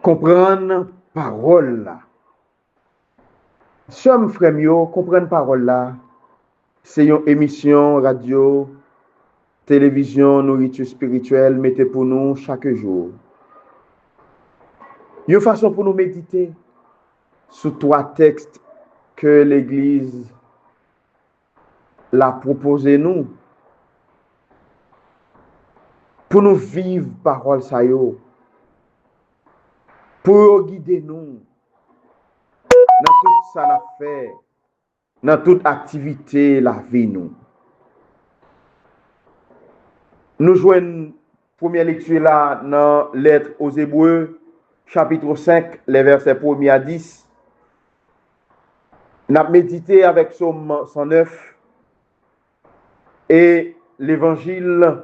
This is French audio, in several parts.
comprendre parole là. Somme frère yo, comprendre parole là. C'est une émission radio, télévision, nourriture spirituelle, mettez pour nous chaque jour. Une façon pour nous méditer sur 3 textes que l'Église l'a proposé nous. Pour nous vivre parole ça yo. Pour guider nous dans tout ça la fait, dans toute activité la vie nous. Nous joignons première lecture là dans lettre aux Hébreux, chapitre 5, les versets 1 à 10. Nous avons médité avec Psaume 109 et l'évangile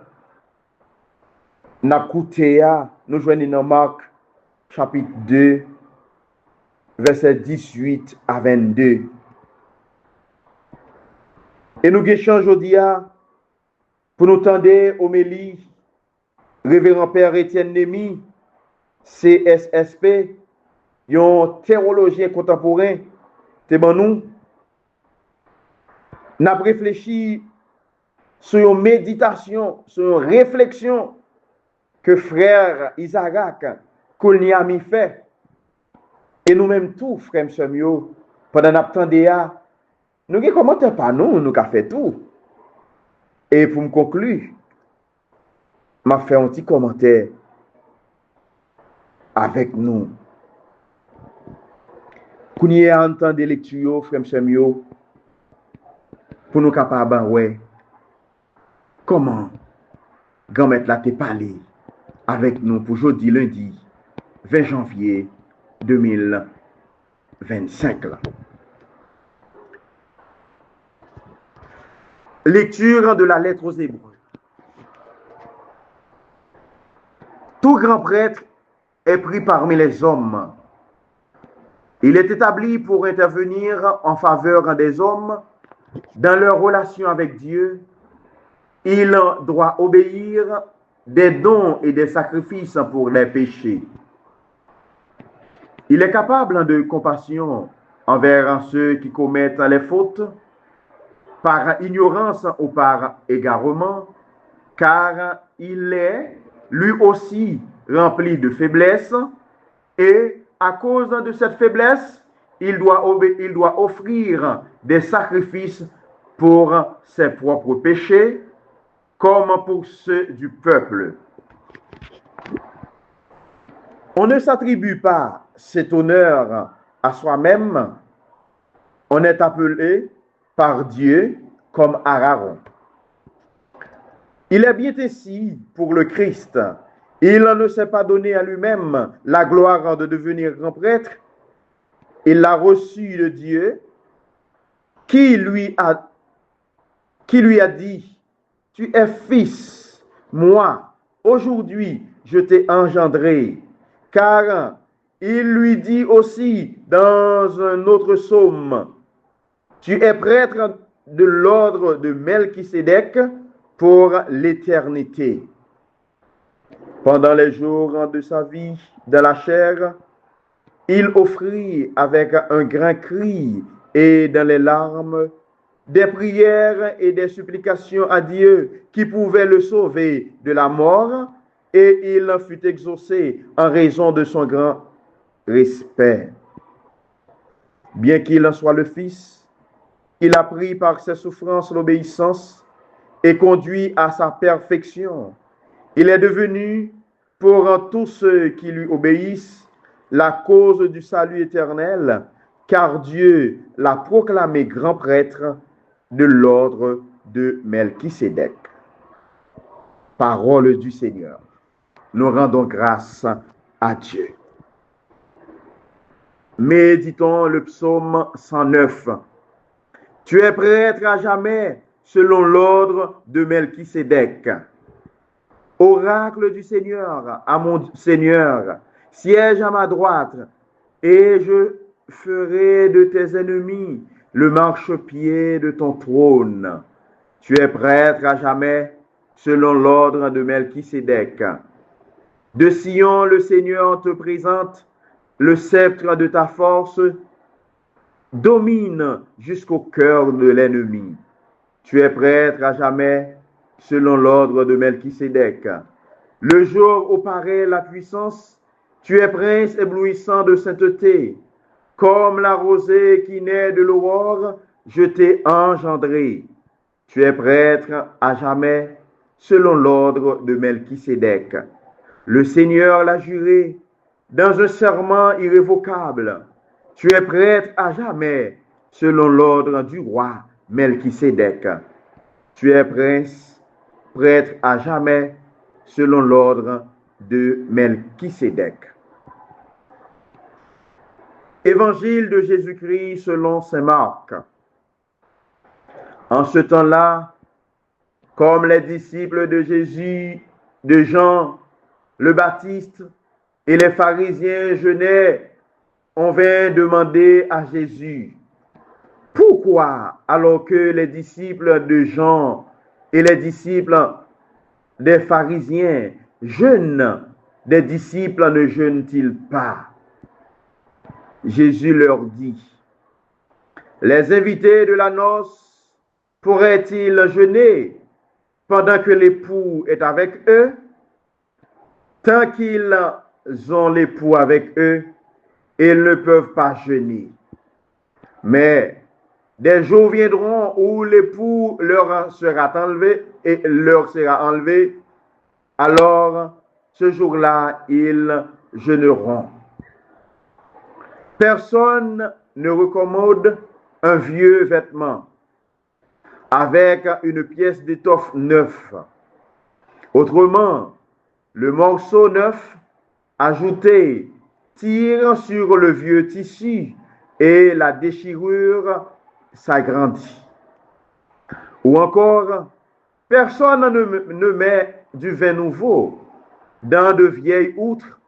n'a coûté nous joignons dans Marc chapitre 2, versets 18 à 22. Et nous échangeons aujourd'hui pour nous tendre homélie, révérend Père Étienne Némi, CSSP, un théologien contemporain, nous avons réfléchi sur une méditation, sur une réflexion que frère Isaac Koulniami fait. Et nous-mêmes tous, frère Msemio, pendant l'attendé, nous ne commentons pas nous avons fait tout. Et pour me conclure, m'a fait un petit commentaire avec nous. Quand nous avons entendu des lectures, frère Msemio, pour nous capables, ouais, comment grand-mère là t'es parlé avec nous pour jeudi, lundi, 20 janvier 2025 là. Lecture de la lettre aux Hébreux. Tout grand prêtre est pris parmi les hommes. Il est établi pour intervenir en faveur des hommes dans leur relation avec Dieu. Il doit obéir des dons et des sacrifices pour les péchés. Il est capable de compassion envers ceux qui commettent les fautes par ignorance ou par égarement, car il est lui aussi rempli de faiblesse, et à cause de cette faiblesse, il doit offrir des sacrifices pour ses propres péchés, comme pour ceux du peuple. On ne s'attribue pas cet honneur à soi-même, on est appelé par Dieu comme Aaron. Il est bien ainsi pour le Christ. Il ne s'est pas donné à lui-même la gloire de devenir grand prêtre. Il l'a reçu de Dieu qui lui a dit, tu es fils, moi, aujourd'hui, je t'ai engendré. Car il lui dit aussi dans un autre psaume, tu es prêtre de l'ordre de Melchisédek pour l'éternité. Pendant les jours de sa vie dans la chair, il offrit avec un grand cri et dans les larmes des prières et des supplications à Dieu qui pouvaient le sauver de la mort, et il fut exaucé en raison de son grand respect. Bien qu'il en soit le Fils, il a pris par ses souffrances l'obéissance et conduit à sa perfection. Il est devenu, pour tous ceux qui lui obéissent, la cause du salut éternel, car Dieu l'a proclamé grand prêtre de l'ordre de Melchisédek. Parole du Seigneur. Nous rendons grâce à Dieu. Méditons le psaume 109. Tu es prêtre à jamais selon l'ordre de Melchisédek. Oracle du Seigneur, à mon Seigneur, siège à ma droite, et je ferai de tes ennemis le marchepied de ton trône. Tu es prêtre à jamais selon l'ordre de Melchisédek. De Sion, le Seigneur te présente le sceptre de ta force domine jusqu'au cœur de l'ennemi. Tu es prêtre à jamais selon l'ordre de Melchisédek. Le jour où paraît la puissance, tu es prince éblouissant de sainteté. Comme la rosée qui naît de l'aurore, je t'ai engendré. Tu es prêtre à jamais selon l'ordre de Melchisédek. Le Seigneur l'a juré dans un serment irrévocable. Tu es prêtre à jamais selon l'ordre du roi Melchisédek. Tu es prince, prêtre à jamais selon l'ordre de Melchisédek. Évangile de Jésus-Christ selon saint Marc. En ce temps-là, comme les disciples de Jésus, de Jean le Baptiste et les pharisiens jeûnaient, on vint demander à Jésus, pourquoi, alors que les disciples de Jean et les disciples des pharisiens jeûnent, des disciples ne jeûnent-ils pas? Jésus leur dit, les invités de la noce pourraient-ils jeûner pendant que l'époux est avec eux? Tant qu'ils ont l'époux avec eux, ils ne peuvent pas jeûner. Mais des jours viendront où l'époux leur sera enlevé, alors ce jour-là, ils jeûneront. Personne ne recommode un vieux vêtement avec une pièce d'étoffe neuve. Autrement, le morceau neuf ajouté tire sur le vieux tissu et la déchirure s'agrandit. Ou encore, personne ne met du vin nouveau dans de vieilles outres,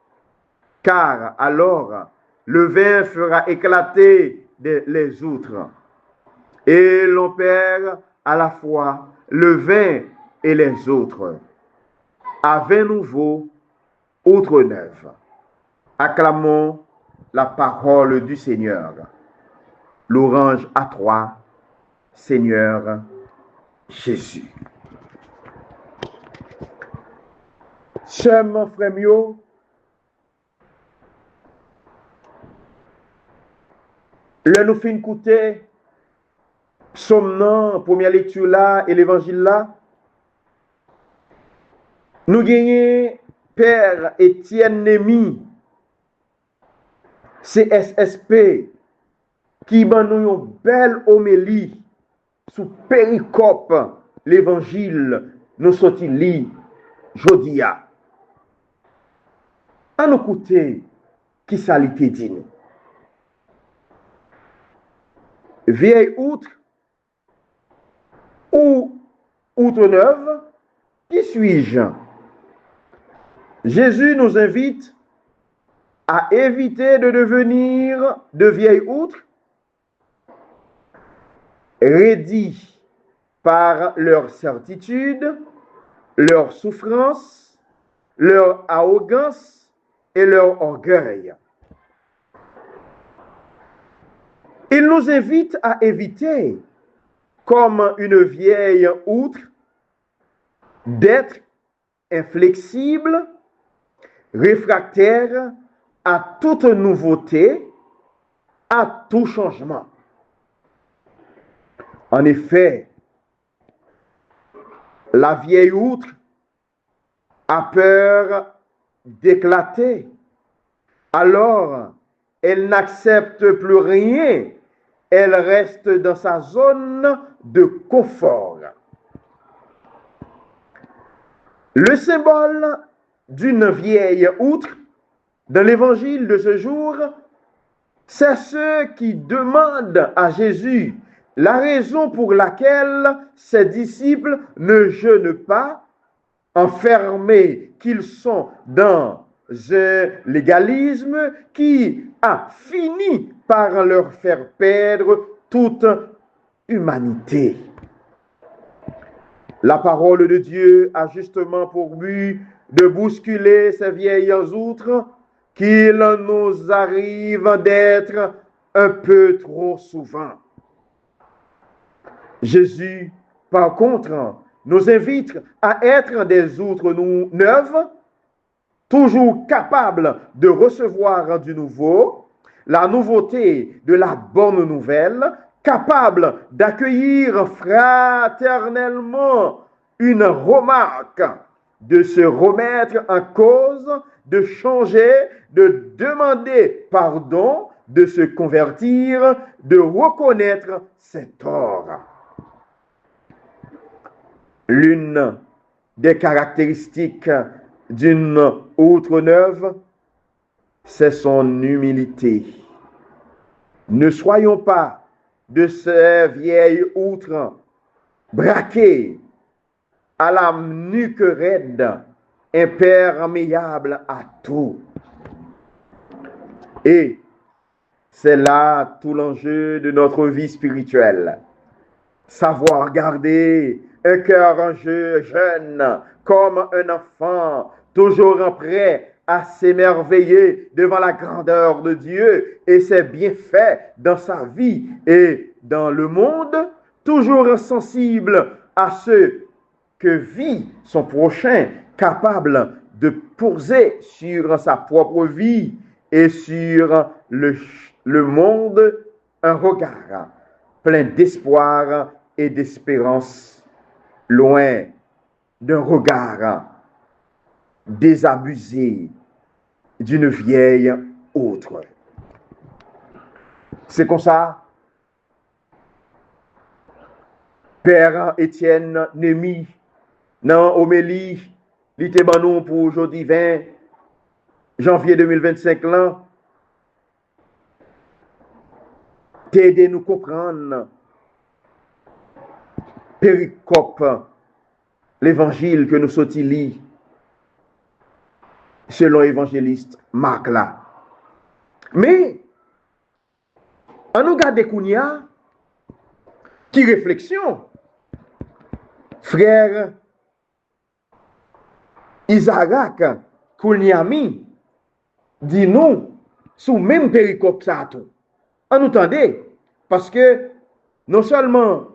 car alors le vin fera éclater les outres. Et l'on perd à la fois le vin et les autres. À vin nouveau, outre neuve. Acclamons la parole du Seigneur. Louange à toi, Seigneur Jésus. Chers mon frère mio, le nous fin écouter psaume nan, première lecture là et l'évangile là, nous gagnons Père Étienne Némi, CSSP, qui ban nous une belle homélie sous péricope l'évangile nous sorti li jodia. À nous écouter qui ça li te dit nous. Vieille outre ou outre neuve, qui suis-je? Jésus nous invite à éviter de devenir de vieilles outres, raidis par leur certitude, leur souffrance, leur arrogance et leur orgueil. Il nous invite à éviter, comme une vieille outre, d'être inflexible, réfractaire à toute nouveauté, à tout changement. En effet, la vieille outre a peur d'éclater. Alors, elle n'accepte plus rien. Elle reste dans sa zone de confort. Le symbole d'une vieille outre dans l'évangile de ce jour, c'est ceux qui demandent à Jésus la raison pour laquelle ses disciples ne jeûnent pas, enfermés qu'ils sont dans un légalisme qui a fini par leur faire perdre toute humanité. La parole de Dieu a justement pour but de bousculer ces vieilles outres qu'il nous arrive d'être un peu trop souvent. Jésus, par contre, nous invite à être des outres neuves, toujours capables de recevoir du nouveau, la nouveauté de la bonne nouvelle, capables d'accueillir fraternellement une remarque, de se remettre en cause, de changer, de demander pardon, de se convertir, de reconnaître ses torts. L'une des caractéristiques d'une outre neuve, c'est son humilité. Ne soyons pas de ces vieilles outres braquées à la nuque raide, imperméable à tout. Et c'est là tout l'enjeu de notre vie spirituelle. Savoir garder un cœur jeune, comme un enfant, toujours prêt à s'émerveiller devant la grandeur de Dieu et ses bienfaits dans sa vie et dans le monde, toujours sensible à ce que vit son prochain, capable de poser sur sa propre vie et sur le monde un regard plein d'espoir et d'espérance, loin d'un regard désabusé d'une vieille autre. C'est comme ça, Père Étienne Némi, dans Homélie, l'ité banou pour aujourd'hui 20 janvier 2025 là, t'aider nous comprendre péricope, l'évangile que nous sortis selon l'évangéliste Marc là. Mais, en nous garde Kounia, qui réflexion, frère Isaac Kouniami, dit-nous, sous même péricope ça tout. En nous tendez, parce que non seulement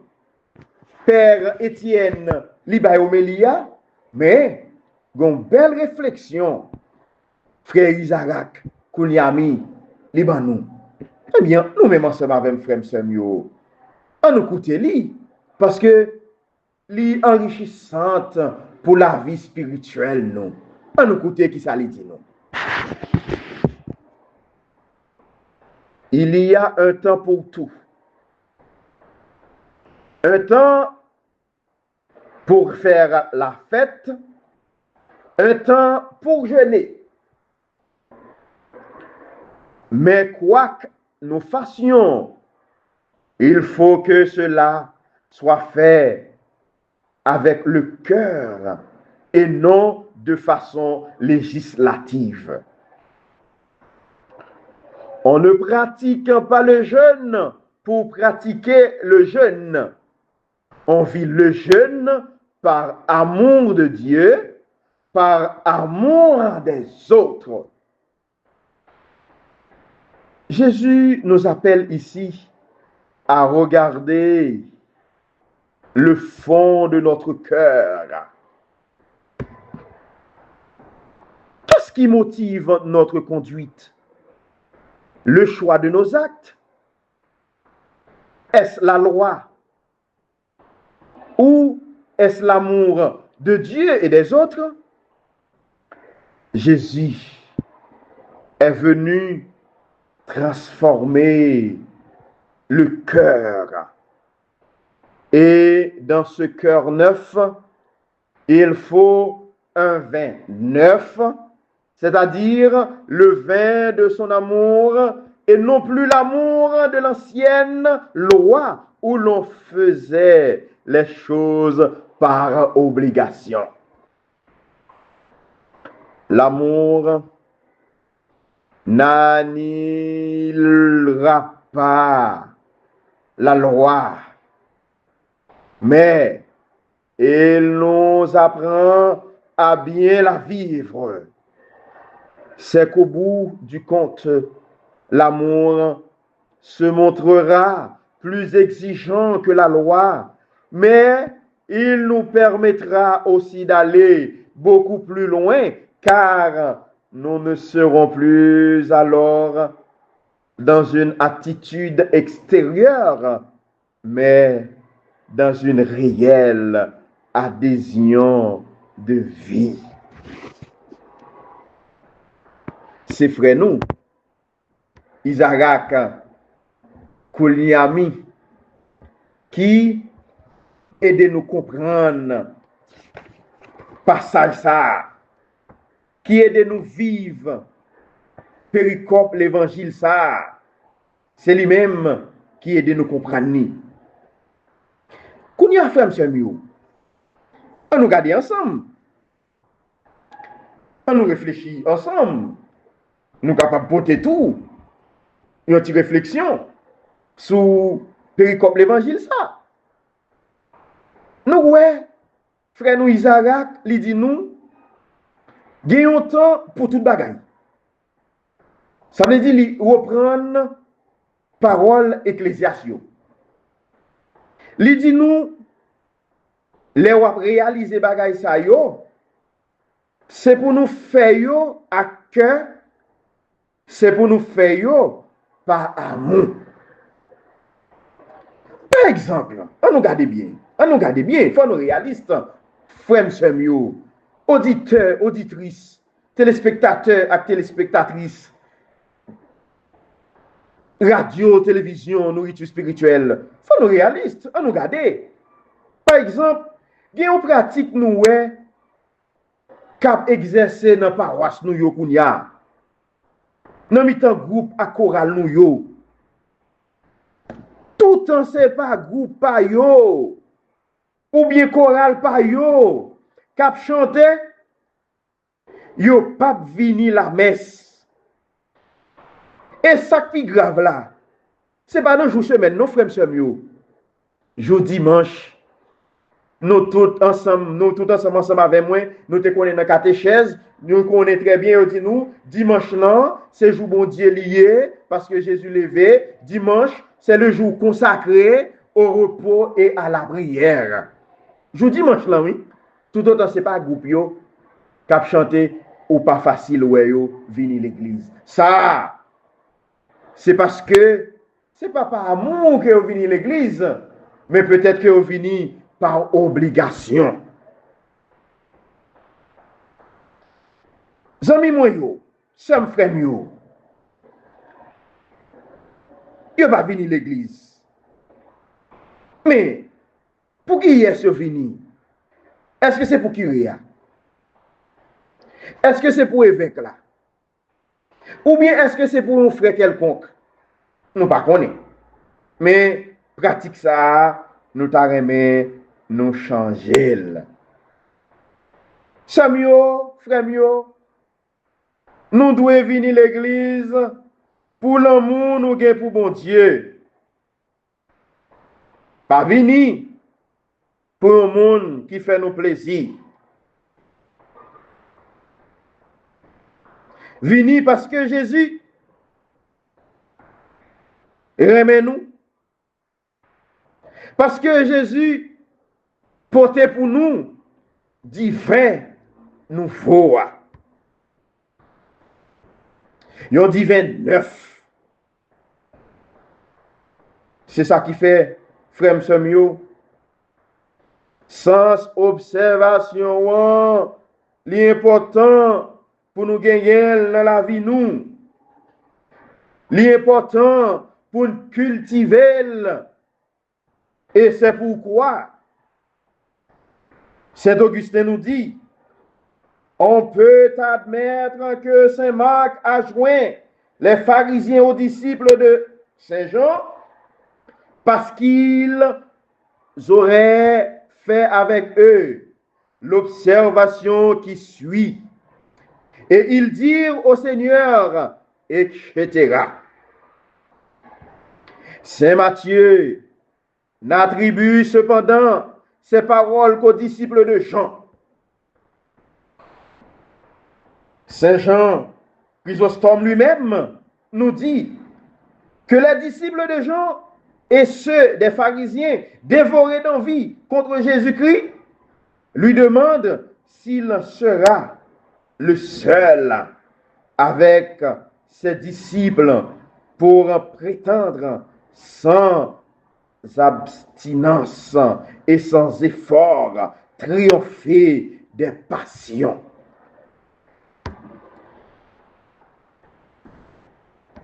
Père Étienne Libayomélia, mais une belle réflexion, frère Isaac Kouniami Libanou. Eh bien, nous-mêmes ensemble avec frère Samuel, on nous écoute lui, parce que li enrichissante pour la vie spirituelle, nous. On nous écoute qui ça lui dit, nous. Il y a un temps pour tout. Un temps pour faire la fête, un temps pour jeûner. Mais quoi que nous fassions, il faut que cela soit fait avec le cœur et non de façon législative. On ne pratique pas le jeûne pour pratiquer le jeûne. On vit le jeûne par amour de Dieu, par amour des autres. Jésus nous appelle ici à regarder le fond de notre cœur. Qu'est-ce qui motive notre conduite? Le choix de nos actes? Est-ce la loi? Ou est-ce l'amour de Dieu et des autres? Jésus est venu transformer le cœur. Et dans ce cœur neuf, il faut un vin neuf, c'est-à-dire le vin de son amour et non plus l'amour de l'ancienne loi où l'on faisait les choses par obligation. L'amour n'annulera pas la loi, mais il nous apprend à bien la vivre. c'est qu'au bout du compte, l'amour se montrera plus exigeant que la loi, mais il nous permettra aussi d'aller beaucoup plus loin, car nous ne serons plus alors dans une attitude extérieure, mais dans une réelle adhésion de vie. C'est frère nous, Isaac Kouliami, qui aide nous comprendre passage ça, qui aide nous vivre péricope l'évangile ça, c'est lui-même qui aide nous comprendre. Qu'on y a fait, monsieur Mio, on nous garde ensemble, on nous réfléchit ensemble, nous capables de porter tout, une petite réflexion sur péricope l'évangile ça. Nous, ouais, frère nous Isaac, il dit nous, gagnons temps pour toute bagaille. Ça veut dire qu'il reprend parole ecclésiastique. Il dit nous, les réaliser bagaille ça yo, c'est pour nous faire yo à cœur, c'est pour nous faire yo par amour. Par exemple, on nous garde bien, il faut nous réalistes, frères, sœurs, auditeurs, auditrices, téléspectateurs et téléspectatrices, radio, télévision, nourriture spirituelle, il faut nous réalistes, on nous garde. Par exemple, il y a une pratique nous cap exercer dans paroisse nous yo kounya. Dans mitan groupe à chorale nous yo. Tout en c'est pas groupe pa yo ou bien chorale pa yo cap chanter yo pas vini la messe. Et ça qui grave là, c'est pas dans jour semaine, non frère monsieur yo. Jour dimanche, nous tous ensemble avec moi, nous te connaissons dans catéchèse, nous connaissons très bien, dit nous, dimanche là, c'est jour bon Dieu lié, parce que Jésus levé, dimanche, c'est le jour consacré au repos et à la prière. Jour dimanche là, oui, tout autant c'est pas groupe yo, cap chanter ou pas facile ouais yo, venir l'église. Ça, c'est parce que, c'est pas par amour que vous venez l'église, mais peut-être que vous venez par obligation. Zami moi yo, sam frère yo, yo va venir l'église. Mais, pour qui est-ce venu? Est-ce que c'est pour qui est? Est-ce que c'est pour évêque là? Ou bien est-ce que c'est pour un frère quelconque? Nous ne connaissons pas. Mais, pratique ça, nous t'arrêtons, nous changer. Samio, frère mio, nous devons venir l'église pour l'amour nous gain pour bon Dieu. Pas venir pour un monde qui fait nous plaisir. Venir parce que Jésus remet nous. Parce que Jésus portait pour nous divin nouveau. Un divin neuf. C'est ça qui fait, frère Semio, sans observation, l'important pour nous gagner dans la vie nous. L'important pour nous cultiver. Et c'est pourquoi Saint Augustin nous dit, on peut admettre que Saint Marc a joint les pharisiens aux disciples de Saint Jean parce qu'ils auraient fait avec eux l'observation qui suit. Et ils dirent au Seigneur, etc. Saint Matthieu n'attribue cependant ces paroles qu'aux disciples de Jean. Saint Jean Chrysostome lui-même nous dit que les disciples de Jean et ceux des pharisiens dévorés d'envie contre Jésus-Christ lui demandent s'il sera le seul avec ses disciples pour prétendre sans abstinence et sans effort triompher des passions.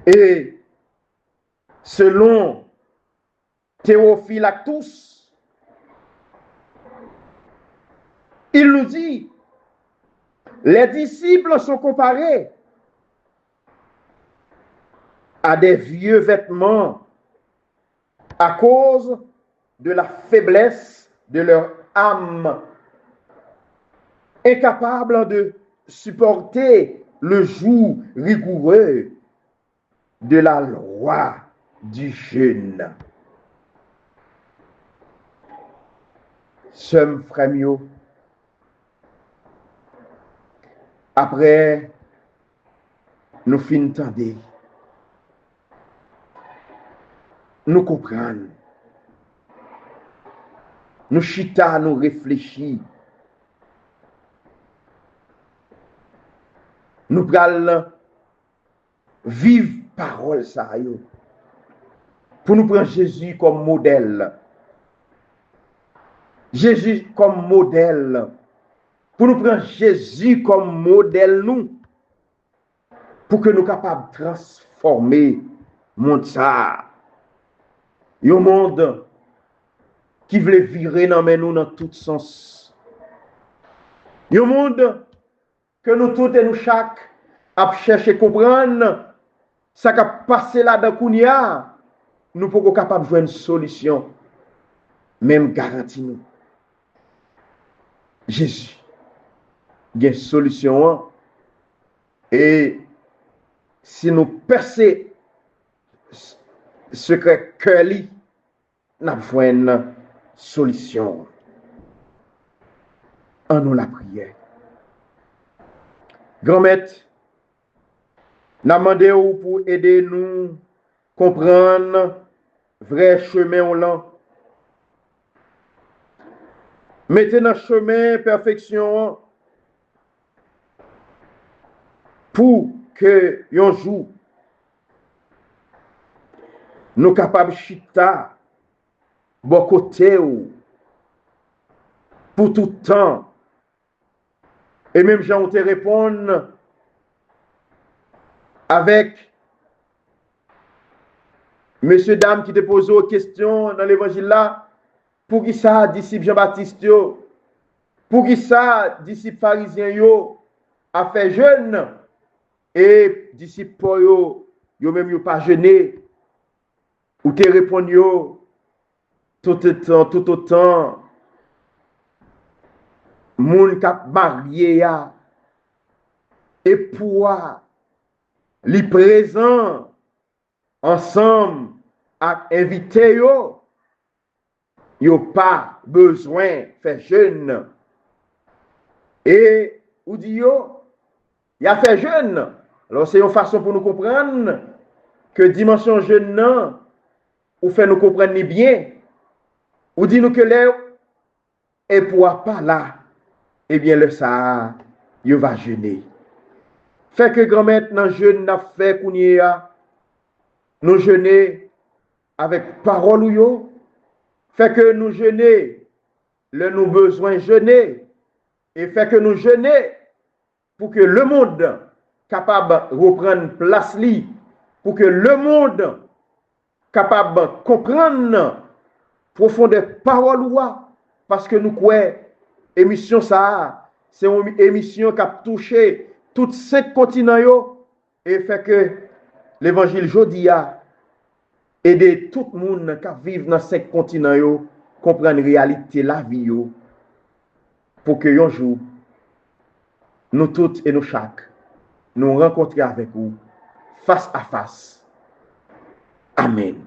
Et selon Théophilactus, il nous dit, les disciples sont comparés à des vieux vêtements à cause de la faiblesse de leur âme, incapables de supporter le joug rigoureux de la loi du jeûne. Sem frères yo, après nous fin tande, nous comprenons, nous chita, nous réfléchis, nous pral vivre parole ça yo, pour nous prendre Jésus comme modèle. Jésus comme modèle. Pour nous prendre Jésus comme modèle nous. Pour que nous capables de transformer le monde ça. Un monde qui veut virer dans nous dans tout sens. Un monde que nous tous et nous chaque à chercher comprendre ça qui a passé là dans Kounia. Nous pouvons capables de jouer une solution. Même garantie nous. Jésus, il y a une solution. Et si nous percez ce que cœur li, nous avons une solution. En nous la prière. Grand-maître, nous demandé pour aider nous comprendre vrai chemin au lent. Mettez dans le chemin perfection pour que un jour nous capables chita bon côté ou pour tout temps et même Jean te répondre avec monsieur dame qui te pose aux questions dans l'évangile là. Pour qui ça, disciple Jean-Baptiste, pour qui ça, disciple pharisien, a fait jeûne, et disciple Paul, yo même yo pas jeûné, ou te répond tout autant, moun kap marié ya, et pour li présent ensemble à invité yo. Il n'y a pas besoin de faire jeûne. Et, ou dit yo, il y a fait jeûne. Alors, c'est une façon pour nous comprendre que dimension jeûne, non, ou fait nous comprendre bien. Ou dit nous que l'air et pour pas là, eh bien, le ça, il va jeûner. Fait que grand-mère, dans le jeûne, n'a fait qu'on y a, nous jeûner avec parole ou yo. Fait que nous jeûner, nous besoin jeûner, et fait que nous jeûner pour que le monde capable de reprendre place li, pour que le monde capable de comprendre profondeur parole parce que nous croyons émission ça, c'est une émission qui a touché tous 5 continents et fait que l'évangile jodi a aider tout le monde qui vit dans ces continents comprendre la réalité de la vie pour que un jour nous tous et nous chaque nous rencontrions avec vous face à face. Amen.